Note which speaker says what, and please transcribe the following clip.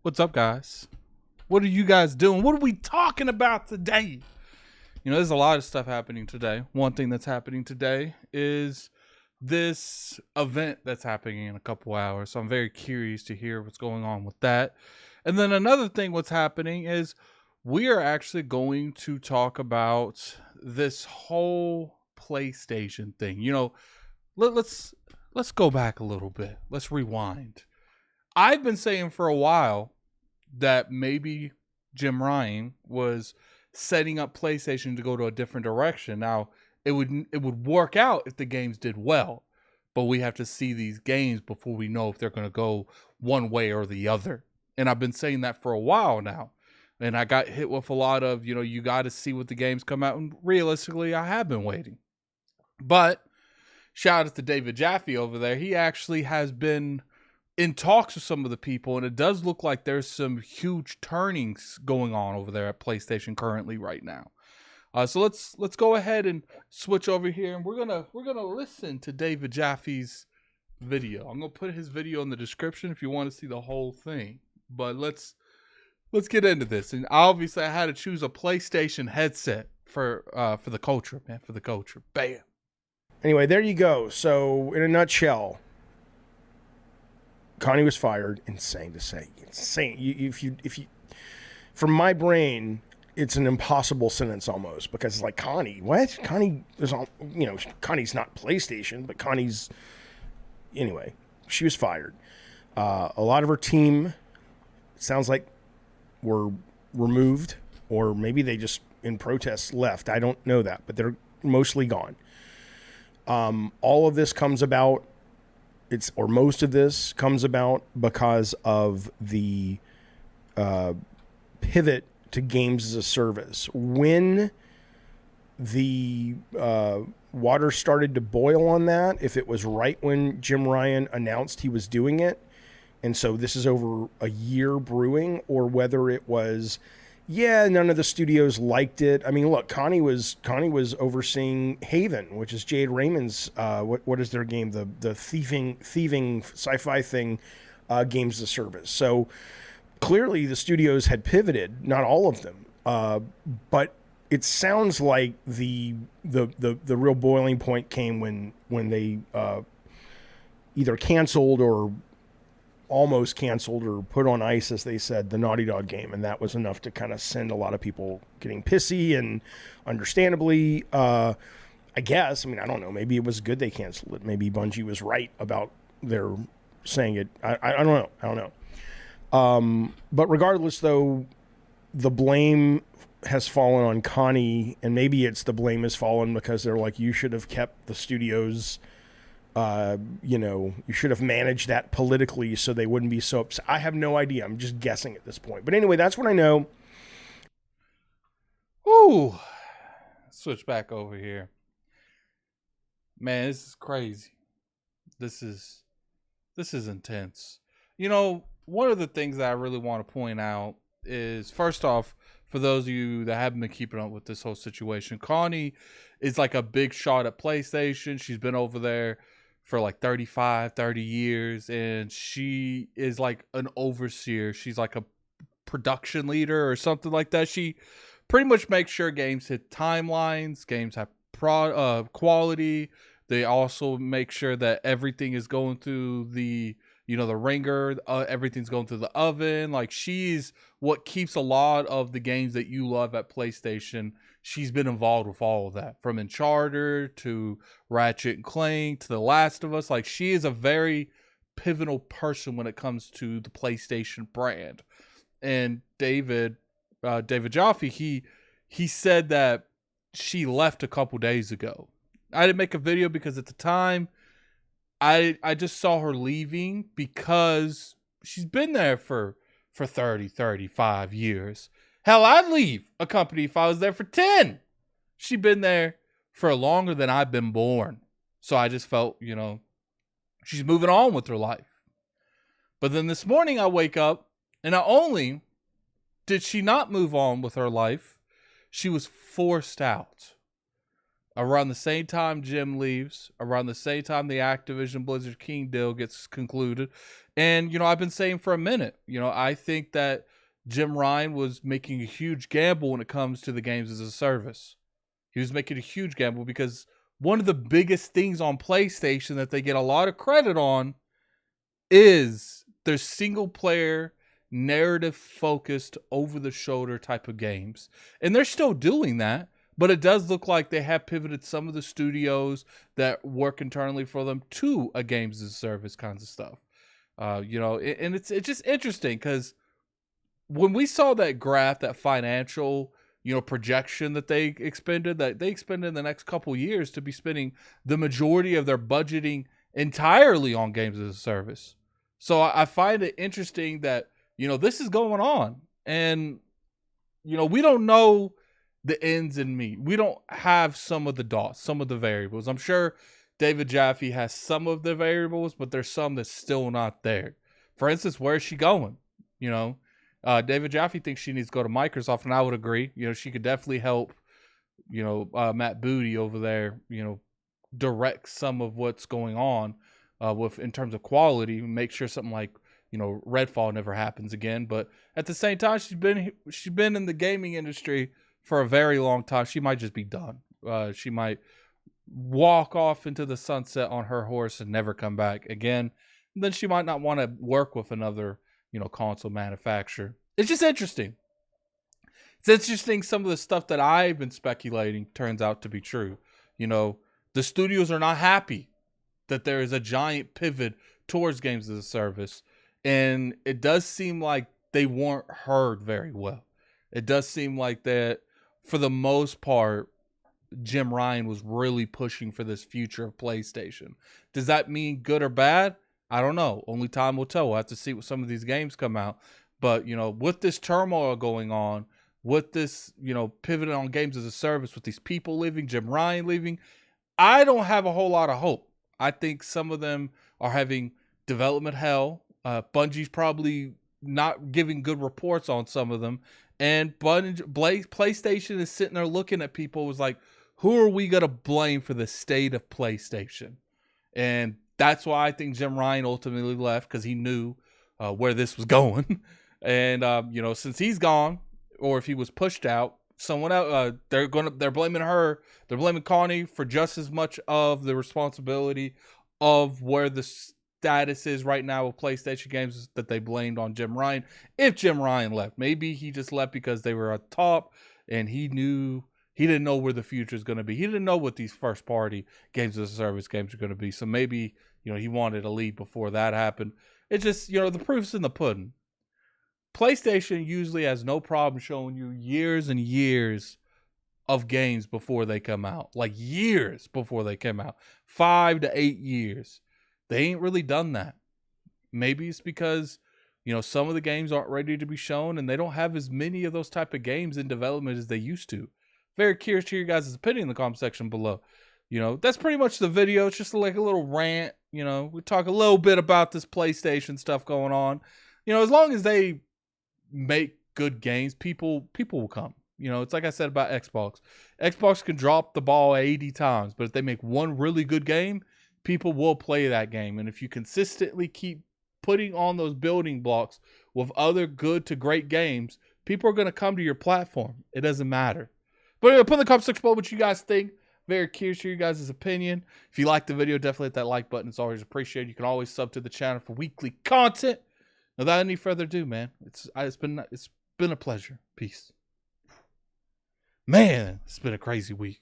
Speaker 1: What's up, guys? What are you guys doing? What are we talking about today? There's a lot of stuff happening today. One thing that's happening today is this event that's happening in a couple hours. So I'm very curious to hear what's going on with that. And then another thing what's happening is we are actually going to talk about this whole PlayStation thing. Let's go back a little bit. Let's rewind. I've been saying for a while that maybe Jim Ryan was setting up PlayStation to go to a different direction. Now, it would work out if the games did well, but we have to see these games before we know if they're going to go one way or the other. And I've been saying that for a while now. And I got hit with a lot of, you got to see what the games come out. And realistically, I have been waiting. But shout out to David Jaffe over there. He actually has been in talks with some of the people, and it does look like there's some huge turnings going on over there at PlayStation currently right now. So let's go ahead and switch over here, and we're gonna listen to David Jaffe's video. I'm gonna put his video in the description if you want to see the whole thing. But let's get into this. And obviously, I had to choose a PlayStation headset for the culture, man, for the culture. Bam.
Speaker 2: Anyway, there you go. So, in a nutshell, Connie was fired. Insane to say. Insane. If you, from my brain, it's an impossible sentence almost, because it's like, Connie, what? Connie is on, Connie's not PlayStation, but Connie's, anyway, she was fired. A lot of her team, sounds like, were removed, or maybe they just in protest left. I don't know that, but they're mostly gone. All of this comes about, most of this comes about because of the pivot to games as a service. When the water started to boil on that, if it was right when Jim Ryan announced he was doing it, and so this is over a year brewing, or whether it was, none of the studios liked it. I mean, look, Connie was overseeing Haven, which is Jade Raymond's, what is their game? The thieving sci-fi thing, games as a service. So clearly the studios had pivoted, not all of them. But it sounds like the real boiling point came when they either canceled or almost canceled or put on ice, as they said, the Naughty Dog game. And that was enough to kind of send a lot of people getting pissy, and understandably, I guess, I don't know, maybe it was good they canceled it. Maybe Bungie was right about their saying it. I don't know. But regardless, though, the blame has fallen on Connie, and maybe it's the blame has fallen because they're like, you should have kept the studios, you should have managed that politically so they wouldn't be so upset. I have no idea. I'm just guessing at this point. But anyway, that's what I know.
Speaker 1: Ooh. Switch back over here. Man, this is crazy. This is intense. One of the things that I really want to point out is, first off, for those of you that haven't been keeping up with this whole situation, Connie is like a big shot at PlayStation. She's been over there for like 30 years, and she is like an overseer. She's like a production leader or something like that. She pretty much makes sure games hit timelines, games have quality. They also make sure that everything is going through the ringer, everything's going through the oven. Like, she's what keeps a lot of the games that you love at PlayStation. She's been involved with all of that, from Uncharted to Ratchet and Clank to The Last of Us. Like, she is a very pivotal person when it comes to the PlayStation brand. And David Jaffe, he said that she left a couple days ago. I didn't make a video because at the time, I just saw her leaving because she's been there for 35 years. Hell, I'd leave a company if I was there for 10. She's been there for longer than I've been born. So I just felt, she's moving on with her life. But then this morning I wake up, and not only did she not move on with her life, she was forced out. Around the same time Jim leaves, around the same time the Activision Blizzard King deal gets concluded. And, I've been saying for a minute, I think that Jim Ryan was making a huge gamble when it comes to the games as a service. He was making a huge gamble because one of the biggest things on PlayStation that they get a lot of credit on is their single player, narrative focused, over the shoulder type of games. And they're still doing that. But it does look like they have pivoted some of the studios that work internally for them to a games as a service kinds of stuff. And it's just interesting because when we saw that graph, that financial, projection that they expended in the next couple years to be spending the majority of their budgeting entirely on games as a service. So I find it interesting that, this is going on. And, we don't know the ends and meat. We don't have some of the dots, some of the variables. I'm sure David Jaffe has some of the variables, but there's some that's still not there. For instance, where is she going? David Jaffe thinks she needs to go to Microsoft, and I would agree. She could definitely help, Matt Booty over there, direct some of what's going on with in terms of quality, make sure something like, Redfall never happens again. But at the same time, she's been in the gaming industry for a very long time. She might just be done. She might walk off into the sunset on her horse and never come back again. And then she might not want to work with another, console manufacturer. It's just interesting. It's interesting some of the stuff that I've been speculating turns out to be true. The studios are not happy that there is a giant pivot towards games as a service. And it does seem like they weren't heard very well. It does seem like that, for the most part, Jim Ryan was really pushing for this future of PlayStation. Does that mean good or bad? I don't know. Only time will tell. We'll have to see what some of these games come out. But, with this turmoil going on, with this, pivoting on games as a service, with these people leaving, Jim Ryan leaving, I don't have a whole lot of hope. I think some of them are having development hell. Bungie's probably not giving good reports on some of them. And PlayStation is sitting there looking at people, was like, who are we going to blame for the state of PlayStation? And that's why I think Jim Ryan ultimately left, because he knew where this was going. And, since he's gone, or if he was pushed out, someone else, they're blaming her. They're blaming Connie for just as much of the responsibility of where the status is right now with PlayStation games that they blamed on Jim Ryan. If Jim Ryan left, maybe he just left because they were at top and he didn't know where the future is going to be. He didn't know what these first party games as a service games are going to be. So maybe, he wanted to leave before that happened. It's just, the proof's in the pudding. PlayStation usually has no problem showing you years and years of games before they come out. Like years before they come out. 5 to 8 years. They ain't really done that. Maybe it's because, some of the games aren't ready to be shown and they don't have as many of those type of games in development as they used to. Very curious to hear your guys' opinion in the comment section below. That's pretty much the video. It's just like a little rant. We talk a little bit about this PlayStation stuff going on. As long as they make good games, people will come. It's like I said about Xbox. Xbox can drop the ball 80 times, but if they make one really good game, people will play that game. And if you consistently keep putting on those building blocks with other good to great games, people are going to come to your platform. It doesn't matter. But anyway, put in the comment section below what you guys think. Very curious to hear your guys' opinion. If you like the video, definitely hit that like button. It's always appreciated. You can always sub to the channel for weekly content. Without any further ado, man, it's been a pleasure. Peace. Man, it's been a crazy week.